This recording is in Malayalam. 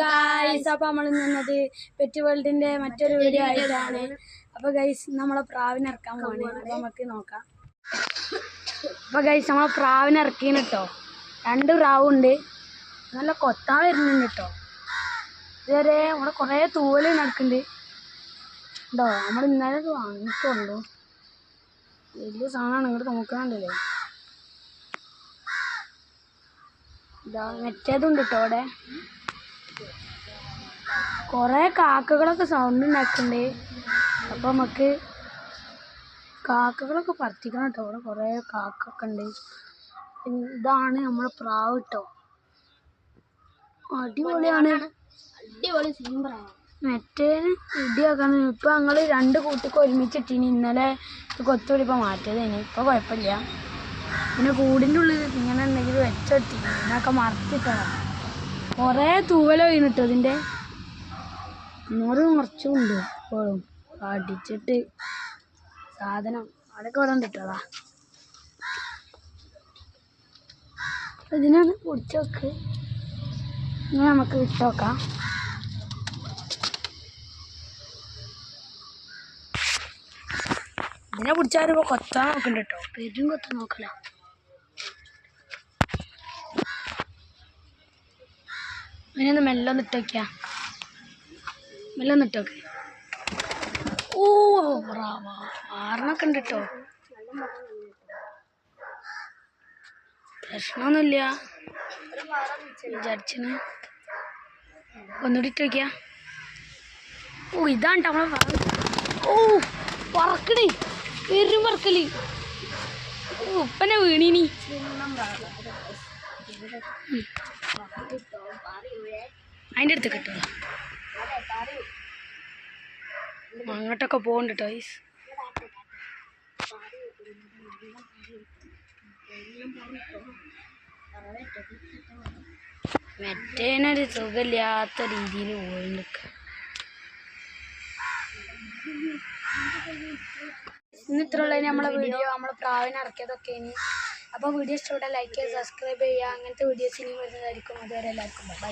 ഗൈസ്, അപ്പൊ നമ്മൾ നിന്നത് പെറ്റ് വേൾഡിന്റെ മറ്റൊരു വീഡിയോ ആയിട്ടാണ്. അപ്പൊ ഗൈസ്, നമ്മളെ പ്രാവിനെ ഇറക്കാൻ പോവാണ്. അപ്പൊ നമുക്ക് നോക്കാം. അപ്പൊ ഗൈസ്, നമ്മളെ പ്രാവിനെ ഇറക്കീന് കേട്ടോ. 2 പ്രാവുണ്ട്. നല്ല കൊത്താൻ വരുന്നുണ്ട് കേട്ടോ. ഇതുവരെ നമ്മളെ കൊറേ തൂവല് നടക്കുന്നുണ്ട് കേട്ടോ. നമ്മൾ ഇന്നലെ വാങ്ങിയിട്ടുള്ളൂ. വലിയ സാധനമാണ്. ഇങ്ങോട്ട് നോക്കാണ്ടല്ലേ. ഇതാ മറ്റേതുണ്ട് കേട്ടോ. അവിടെ കുറേ കാക്കകളൊക്കെ സൗണ്ട് ഉണ്ടാക്കുന്നുണ്ട്. അപ്പം നമുക്ക് കാക്കകളൊക്കെ പറത്തിക്കണം കേട്ടോ. അവിടെ കുറേ കാക്കൊക്കെ ഉണ്ട്. ഇതാണ് നമ്മളെ പ്രാവ് കേട്ടോ. അടിപൊളിയാണ്. അടിപൊളി സിമ്പിളാണ്. മറ്റേന് ഇടിയാക്കാണ്. ഇപ്പം ഞങ്ങൾ 2 കൂട്ടിക്ക് ഒരുമിച്ചിട്ടിനി. ഇന്നലെ കൊത്തുപിടിപ്പം മാറ്റിയതേനി. ഇപ്പം കുഴപ്പമില്ല. പിന്നെ കൂടിൻ്റെ ഉള്ളിൽ ഇങ്ങനെ ഉണ്ടെങ്കിൽ വെച്ചെടുത്തി ഇതിനൊക്കെ മറച്ചിട്ടതാണ്. കുറേ തൂവല വീണിട്ടോ. ഇതിൻ്റെ കുറച്ചും ഉണ്ട്. ഇപ്പോഴും അടിച്ചിട്ട് സാധനം അതൊക്കെ ഇവിടെ ഉണ്ടിട്ടതാ. ഇതിനാണ് പിടിച്ച് വെക്ക്. ഇങ്ങനെ നമുക്ക് വിട്ട് നോക്കാം. ഇതിനെ പിടിച്ചാലിപ്പോൾ കൊത്താൻ നോക്കണ്ട കേട്ടോ. പെരും കൊത്താൻ നോക്കല. അതിനൊന്ന് മെല്ലെ ഒന്ന് ഇട്ടോക്കിയാ. മെല്ലെ ഒന്ന് ഇട്ടോക്കെ. ഓ ബ്രാവാ, 6 ഉണ്ട് കേട്ടോ. പ്രശ്നമൊന്നുമില്ല വിചാരിച്ചിന്. ഒന്നുകൂടി ഇട്ടോക്കിയാ. ഓ ഇതാണ് നമ്മളെ. ഓ പറക്കണേ, പെരും പറക്കല്. ഉപ്പനെ വീണിനി. അതിൻ്റെ അടുത്ത് കിട്ടുക. അങ്ങോട്ടൊക്കെ പോകണ്ട കേട്ടോ. മറ്റേനൊരു സുഖമില്ലാത്ത രീതിയിൽ പോയി. ഇന്ന് ഇത്രയുള്ള നമ്മളെ വീഡിയോ. നമ്മളെ പ്രാവിനെ ഇറക്കിയതൊക്കെ ഇനി. അപ്പോൾ വീഡിയോ ഇഷ്ടപ്പെട്ടാൽ ലൈക്ക് ചെയ്യുക, സബ്സ്ക്രൈബ് ചെയ്യുക. അങ്ങനത്തെ വീഡിയോസ് ഇനി വരുന്നതായിരിക്കും. അതുവരെ എല്ലാവർക്കും ബൈ.